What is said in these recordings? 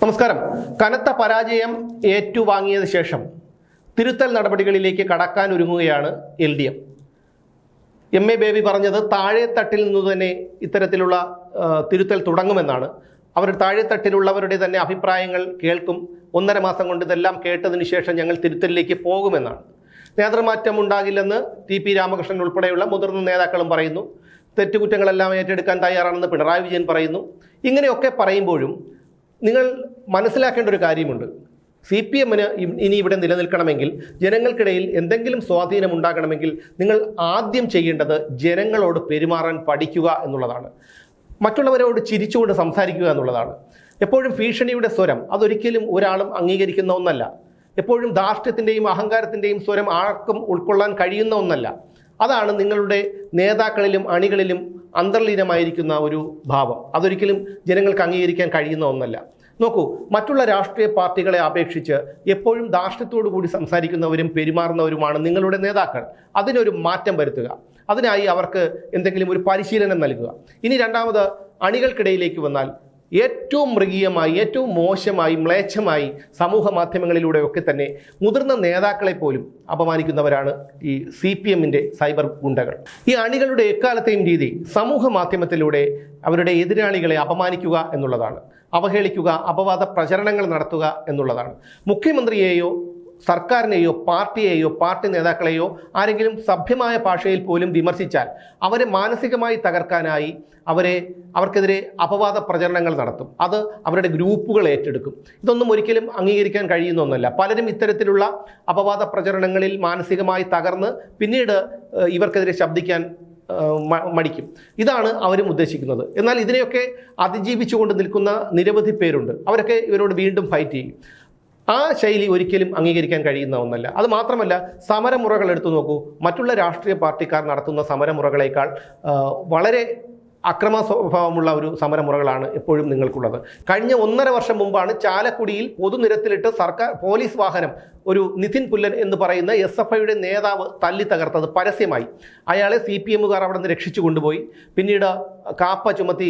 നമസ്കാരം. കനത്ത പരാജയം ഏറ്റുവാങ്ങിയതിനു ശേഷം തിരുത്തൽ നടപടികളിലേക്ക് കടക്കാൻ ഒരുങ്ങുകയാണ് LDF. MA ബേബി പറഞ്ഞത് താഴെത്തട്ടിൽ നിന്ന് തന്നെ ഇത്തരത്തിലുള്ള തിരുത്തൽ തുടങ്ങുമെന്നാണ്. അവർ താഴെത്തട്ടിലുള്ളവരുടെ തന്നെ അഭിപ്രായങ്ങൾ കേൾക്കും. 1.5 മാസം കൊണ്ട് ഇതെല്ലാം കേട്ടതിന് ശേഷം ഞങ്ങൾ തിരുത്തലിലേക്ക് പോകുമെന്നാണ്. നേതൃമാറ്റം ഉണ്ടാകില്ലെന്ന് TP രാമകൃഷ്ണൻ ഉൾപ്പെടെയുള്ള മുതിർന്ന നേതാക്കളും പറയുന്നു. തെറ്റുകുറ്റങ്ങളെല്ലാം ഏറ്റെടുക്കാൻ തയ്യാറാണെന്ന് പിണറായി വിജയൻ പറയുന്നു. ഇങ്ങനെയൊക്കെ പറയുമ്പോഴും നിങ്ങൾ മനസ്സിലാക്കേണ്ട ഒരു കാര്യമുണ്ട്. CPM-ന് ഇനി ഇവിടെ നിലനിൽക്കണമെങ്കിൽ, ജനങ്ങൾക്കിടയിൽ എന്തെങ്കിലും സ്വാധീനം ഉണ്ടാകണമെങ്കിൽ നിങ്ങൾ ആദ്യം ചെയ്യേണ്ടത് ജനങ്ങളോട് പെരുമാറാൻ പഠിക്കുക എന്നുള്ളതാണ്. മറ്റുള്ളവരോട് ചിരിച്ചുകൊണ്ട് സംസാരിക്കുക എന്നുള്ളതാണ്. എപ്പോഴും ഭീഷണിയുടെ സ്വരം അതൊരിക്കലും ഒരാളും അംഗീകരിക്കുന്ന ഒന്നല്ല. എപ്പോഴും ധാർഷ്ട്യത്തിൻ്റെയും അഹങ്കാരത്തിൻ്റെയും സ്വരം ആർക്കും ഉൾക്കൊള്ളാൻ കഴിയുന്ന ഒന്നല്ല. അതാണ് നിങ്ങളുടെ നേതാക്കളിലും അണികളിലും അന്തർലീനമായിരിക്കുന്ന ഒരു ഭാവം. അതൊരിക്കലും ജനങ്ങൾക്ക് അംഗീകരിക്കാൻ കഴിയുന്ന ഒന്നല്ല. നോക്കൂ, മറ്റുള്ള രാഷ്ട്രീയ പാർട്ടികളെ അപേക്ഷിച്ച് എപ്പോഴും ധാർഷ്ട്യത്തോടു കൂടി സംസാരിക്കുന്നവരും പെരുമാറുന്നവരുമാണ് നിങ്ങളുടെ നേതാക്കൾ. അതിനൊരു മാറ്റം വരുത്തുക. അതിനായി അവർക്ക് എന്തെങ്കിലും ഒരു പരിശീലനം നൽകുക. ഇനി രണ്ടാമത്, അണികൾക്കിടയിലേക്ക് വന്നാൽ ഏറ്റവും മൃഗീയമായി, ഏറ്റവും മോശമായി, മ്ലേച്ഛമായി സമൂഹ മാധ്യമങ്ങളിലൂടെയൊക്കെ തന്നെ മുതിർന്ന നേതാക്കളെ പോലും അപമാനിക്കുന്നവരാണ് ഈ CPM-ന്റെ സൈബർ ഗുണ്ടകൾ. ഈ അണികളുടെ എക്കാലത്തെയും രീതി സമൂഹ മാധ്യമത്തിലൂടെ അവരുടെ എതിരാളികളെ അപമാനിക്കുക എന്നുള്ളതാണ്. അവഹേളിക്കുക, അപവാദ പ്രചരണങ്ങൾ നടത്തുക എന്നുള്ളതാണ്. മുഖ്യമന്ത്രിയെയോ സർക്കാരിനെയോ പാർട്ടിയെയോ പാർട്ടി നേതാക്കളെയോ ആരെങ്കിലും സഭ്യമായ ഭാഷയിൽ പോലും വിമർശിച്ചാൽ അവരെ മാനസികമായി തകർക്കാനായി അവർക്കെതിരെ അപവാദ പ്രചരണങ്ങൾ നടത്തും. അത് അവരുടെ ഗ്രൂപ്പുകൾ ഏറ്റെടുക്കും. ഇതൊന്നും ഒരിക്കലും അംഗീകരിക്കാൻ കഴിയുന്ന ഒന്നല്ല. പലരും ഇത്തരത്തിലുള്ള അപവാദ പ്രചരണങ്ങളിൽ മാനസികമായി തകർന്ന് പിന്നീട് ഇവർക്കെതിരെ ശബ്ദിക്കാൻ മടിക്കും. ഇതാണ് അവരും ഉദ്ദേശിക്കുന്നത്. എന്നാൽ ഇതിനെയൊക്കെ അതിജീവിച്ചുകൊണ്ട് നിൽക്കുന്ന നിരവധി പേരുണ്ട്. അവരൊക്കെ ഇവരോട് വീണ്ടും ഫൈറ്റ് ചെയ്യും. ആ ശൈലി ഒരിക്കലും അംഗീകരിക്കാൻ കഴിയുന്ന ഒന്നല്ല. അത് മാത്രമല്ല, സമരമുറകൾ എടുത്തു നോക്കൂ. മറ്റുള്ള രാഷ്ട്രീയ പാർട്ടിക്കാർ നടത്തുന്ന സമരമുറകളേക്കാൾ വളരെ അക്രമ സ്വഭാവമുള്ള ഒരു സമരമുറകളാണ് എപ്പോഴും നിങ്ങൾക്കുള്ളത്. കഴിഞ്ഞ 1.5 വർഷം മുമ്പാണ് ചാലക്കുടിയിൽ പൊതുനിരത്തിലിട്ട് സർക്കാർ പോലീസ് വാഹനം ഒരു നിതിൻ പുല്ലൻ എന്ന് പറയുന്ന SFIയുടെ നേതാവ് തല്ലി തകർത്തത് പരസ്യമായി. അയാളെ CPM-കാർ അവിടെ നിന്ന് രക്ഷിച്ചു കൊണ്ടുപോയി. പിന്നീട് കാപ്പ ചുമത്തി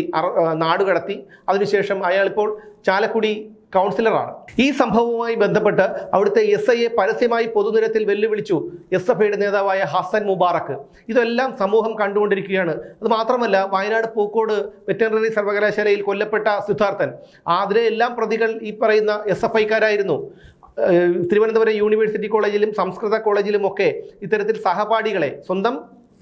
നാടുകടത്തി. അതിനുശേഷം അയാളിപ്പോൾ ചാലക്കുടി കൗൺസിലറാണ്. ഈ സംഭവവുമായി ബന്ധപ്പെട്ട് അവിടുത്തെ SIയെ പരസ്യമായി പൊതുനിരത്തിൽ വെല്ലുവിളിച്ചു SFIയുടെ നേതാവായ ഹസൻ മുബാറക്ക്. ഇതെല്ലാം സമൂഹം കണ്ടുകൊണ്ടിരിക്കുകയാണ്. അത് മാത്രമല്ല, വയനാട് പൂക്കോട് വെറ്ററിനറി സർവകലാശാലയിൽ കൊല്ലപ്പെട്ട സിദ്ധാർത്ഥൻ, അതിലെല്ലാം പ്രതികൾ ഈ പറയുന്ന SFIക്കാരായിരുന്നു. തിരുവനന്തപുരം യൂണിവേഴ്സിറ്റി കോളേജിലും സംസ്കൃത കോളേജിലും ഒക്കെ ഇത്തരത്തിൽ സഹപാഠികളെ, സ്വന്തം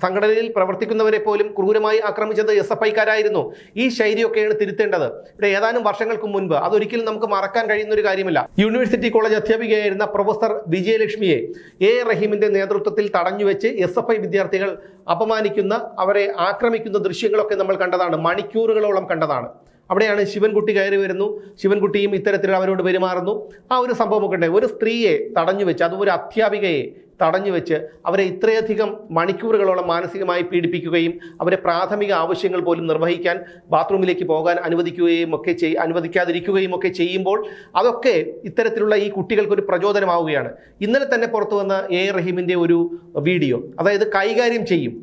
സംഘടനയിൽ പ്രവർത്തിക്കുന്നവരെ പോലും ക്രൂരമായി ആക്രമിച്ചത് SFIക്കാരായിരുന്നു. ഈ ശൈലിയൊക്കെയാണ് തിരുത്തേണ്ടത്. ഇവിടെ ഏതാനും വർഷങ്ങൾക്ക് മുൻപ്, അതൊരിക്കലും നമുക്ക് മറക്കാൻ കഴിയുന്ന ഒരു കാര്യമല്ല, യൂണിവേഴ്സിറ്റി കോളേജ് അധ്യാപികയായിരുന്ന പ്രൊഫസർ വിജയലക്ഷ്മിയെ റഹീമിന്റെ നേതൃത്വത്തിൽ തടഞ്ഞുവെച്ച് SFI വിദ്യാർത്ഥികൾ അപമാനിക്കുന്ന, അവരെ ആക്രമിക്കുന്ന ദൃശ്യങ്ങളൊക്കെ നമ്മൾ കണ്ടതാണ്. മണിക്കൂറുകളോളം കണ്ടതാണ്. അവിടെയാണ് ശിവൻകുട്ടി കയറി വരുന്നു. ശിവൻകുട്ടിയും ഇത്തരത്തിൽ അവരോട് പെരുമാറുന്നു. ആ ഒരു സംഭവമൊക്കെ ഉണ്ടായി. ഒരു സ്ത്രീയെ തടഞ്ഞുവെച്ച്, അതും ഒരു അധ്യാപികയെ തടഞ്ഞുവെച്ച് അവരെ ഇത്രയധികം മണിക്കൂറുകളോളം മാനസികമായി പീഡിപ്പിക്കുകയും അവരെ പ്രാഥമിക ആവശ്യങ്ങൾ പോലും നിർവഹിക്കാൻ ബാത്റൂമിലേക്ക് പോകാൻ അനുവദിക്കാതിരിക്കുകയും ഒക്കെ ചെയ്യുമ്പോൾ അതൊക്കെ ഇത്തരത്തിലുള്ള ഈ കുട്ടികൾക്കൊരു പ്രചോദനമാവുകയാണ്. ഇന്നലെ തന്നെ പുറത്തു വന്ന റഹീമിൻ്റെ ഒരു വീഡിയോ, അതായത് കൈകാര്യം ചെയ്യും,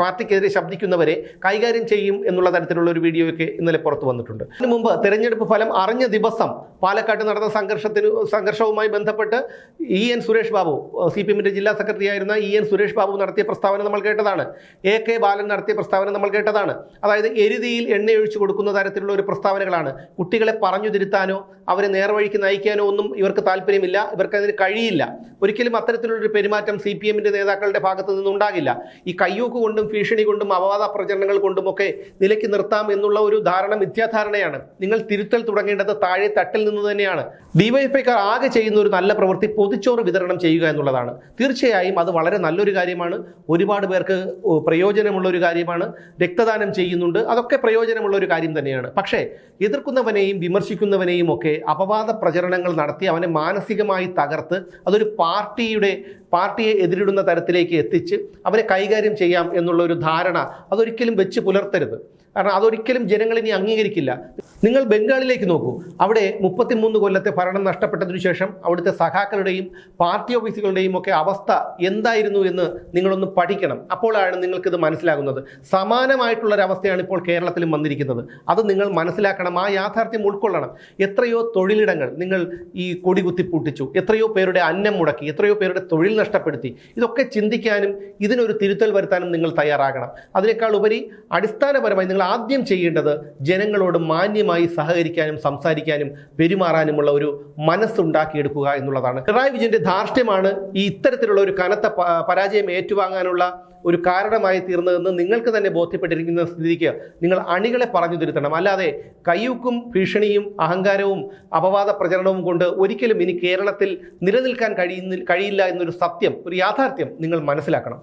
പാർട്ടിക്കെതിരെ ശബ്ദിക്കുന്നവരെ കൈകാര്യം ചെയ്യും എന്നുള്ള തരത്തിലുള്ള ഒരു വീഡിയോയൊക്കെ ഇന്നലെ പുറത്തു വന്നിട്ടുണ്ട്. അതിനു മുമ്പ് തെരഞ്ഞെടുപ്പ് ഫലം അറിഞ്ഞ ദിവസം പാലക്കാട്ട് നടന്ന സംഘർഷവുമായി ബന്ധപ്പെട്ട് EN സുരേഷ് ബാബു, CPM ജില്ലാ സെക്രട്ടറി ആയിരുന്ന EN സുരേഷ് ബാബു നടത്തിയ പ്രസ്താവന നമ്മൾ കേട്ടതാണ്. AK ബാലൻ നടത്തിയ പ്രസ്താവന നമ്മൾ കേട്ടതാണ്. അതായത് എരുതിയിൽ എണ്ണയൊഴിച്ചു കൊടുക്കുന്ന തരത്തിലുള്ള ഒരു പ്രസ്താവനകളാണ്. കുട്ടികളെ പറഞ്ഞു തിരുത്താനോ അവരെ നേർവഴിക്ക് നയിക്കാനോ ഒന്നും ഇവർക്ക് താല്പര്യമില്ല. ഇവർക്കതിന് കഴിയില്ല. ഒരിക്കലും അത്തരത്തിലുള്ളൊരു പെരുമാറ്റം CPM-ന്റെ നേതാക്കളുടെ ഭാഗത്തു നിന്നുണ്ടാകില്ല. ഈ കയ്യൂക്ക് കൊണ്ടും ഭീഷണി കൊണ്ടും അപവാദ പ്രചരണങ്ങൾ കൊണ്ടുമൊക്കെ നിലയ്ക്ക് നിർത്താം എന്നുള്ള ഒരു ധാരണ മിഥ്യാധാരണയാണ്. നിങ്ങൾ തിരുത്തൽ തുടങ്ങേണ്ടത് താഴെ തട്ടിൽ നിന്ന് തന്നെയാണ്. DYFIക്കാർ ആകെ ചെയ്യുന്ന ഒരു നല്ല പ്രവൃത്തി പൊതിച്ചോറ് വിതരണം ചെയ്യുക എന്നുള്ളതാണ്. തീർച്ചയായും അത് വളരെ നല്ലൊരു കാര്യമാണ്. ഒരുപാട് പേർക്ക് പ്രയോജനമുള്ള ഒരു കാര്യമാണ്. രക്തദാനം ചെയ്യുന്നുണ്ട്. അതൊക്കെ പ്രയോജനമുള്ള ഒരു കാര്യം തന്നെയാണ്. പക്ഷേ എതിർക്കുന്നവനെയും വിമർശിക്കുന്നവനെയും ഒക്കെ അപവാദ പ്രചരണങ്ങൾ നടത്തി അവനെ മാനസികമായി തകർത്ത് അതൊരു പാർട്ടിയെ എതിരിടുന്ന തരത്തിലേക്ക് എത്തിച്ച് അവരെ കൈകാര്യം ചെയ്യാം എന്നുള്ള ഒരു ധാരണ അതൊരിക്കലും വെച്ച് പുലർത്തരുത്. കാരണം അതൊരിക്കലും ജനങ്ങൾ ഇനി അംഗീകരിക്കില്ല. നിങ്ങൾ ബംഗാളിലേക്ക് നോക്കൂ. അവിടെ 33 കൊല്ലത്തെ ഭരണം നഷ്ടപ്പെട്ടതിനു ശേഷം അവിടുത്തെ സഖാക്കളുടെയും പാർട്ടി ഓഫീസുകളുടെയും ഒക്കെ അവസ്ഥ എന്തായിരുന്നു എന്ന് നിങ്ങളൊന്ന് പഠിക്കണം. അപ്പോഴാണ് നിങ്ങൾക്കിത് മനസ്സിലാകുന്നത്. സമാനമായിട്ടുള്ളൊരവസ്ഥയാണ് ഇപ്പോൾ കേരളത്തിലും വന്നിരിക്കുന്നത്. അത് നിങ്ങൾ മനസ്സിലാക്കണം, ആ യാഥാർത്ഥ്യം ഉൾക്കൊള്ളണം. എത്രയോ തൊഴിലിടങ്ങൾ നിങ്ങൾ ഈ കൊടി കുത്തിപ്പൂട്ടിച്ചു, എത്രയോ പേരുടെ അന്നം മുടക്കി, എത്രയോ പേരുടെ തൊഴിൽ നഷ്ടപ്പെടുത്തി. ഇതൊക്കെ ചിന്തിക്കാനും ഇതിനൊരു തിരുത്തൽ വരുത്താനും നിങ്ങൾ തയ്യാറാകണം. അതിനേക്കാൾ ഉപരി അടിസ്ഥാനപരമായി നിങ്ങൾ ആദ്യം ചെയ്യേണ്ടത് ജനങ്ങളോട് മാന്യമായി സഹകരിക്കാനും സംസാരിക്കാനും പെരുമാറാനുമുള്ള ഒരു മനസ്സുണ്ടാക്കിയെടുക്കുക എന്നുള്ളതാണ്. പിണറായി വിജയന്റെ ധാർഷ്ട്യമാണ് ഈ ഇത്തരത്തിലുള്ള ഒരു കനത്ത പരാജയം ഏറ്റുവാങ്ങാനുള്ള ഒരു കാരണമായി തീർന്നതെന്ന് നിങ്ങൾക്ക് തന്നെ ബോധ്യപ്പെട്ടിരിക്കുന്ന സ്ഥിതിക്ക് നിങ്ങൾ അണികളെ പറഞ്ഞു തിരുത്തണം. അല്ലാതെ കയ്യൂക്കും ഭീഷണിയും അഹങ്കാരവും അപവാദ പ്രചരണവും കൊണ്ട് ഒരിക്കലും ഇനി കേരളത്തിൽ നിലനിൽക്കാൻ കഴിയില്ല എന്നൊരു സത്യം, ഒരു യാഥാർത്ഥ്യം നിങ്ങൾ മനസ്സിലാക്കണം.